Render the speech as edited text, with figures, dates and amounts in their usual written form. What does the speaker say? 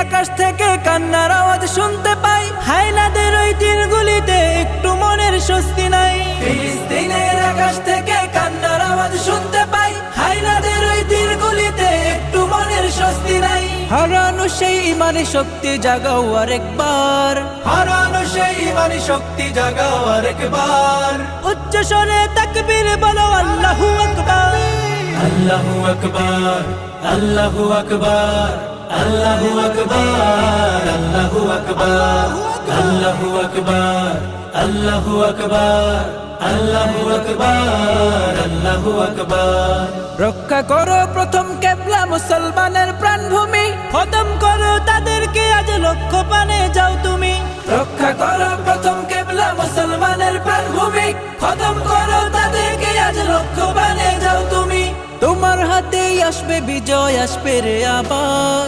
আকাশ থেকে কান্নার আওয়াজ শুনতে পাই, হায়নাদের ওই তীরগুলিতে একটু মনের স্বস্তি নাই। ফিলিস্তিনের আকাশ থেকে কান্নার আওয়াজ শুনতে পাই, হায়নাদের ওই তীরগুলিতে একটু মনের স্বস্তি নাই। হারানো সেই ইমানি শক্তি জাগাও আরেকবার, হারানো সেই ইমানি শক্তি জাগাও আরেকবার। উচ্চ স্বরে তাকবীর বলো আল্লাহু আকবার, আল্লাহু আকবার, আল্লাহু আকবার, আল্লাহু আকবার, আল্লাহু আকবার, আল্লাহু আকবার, আল্লাহু আকবার, আল্লাহু আকবার, আল্লাহু আকবার। রক্ষা করো প্রথম কেবলা মুসলমানের প্রাণভূমি, খতম করো তাদেরকে আজ লক্ষ্য পানে যাও তুমি। রক্ষা করো প্রথম কেবলা মুসলমানের প্রাণভূমি, খতম করো তাদেরকে আজ লক্ষ্য পানে যাও তুমি। তোমার হাতেই আসবে বিজয়, আসবে রে আবার।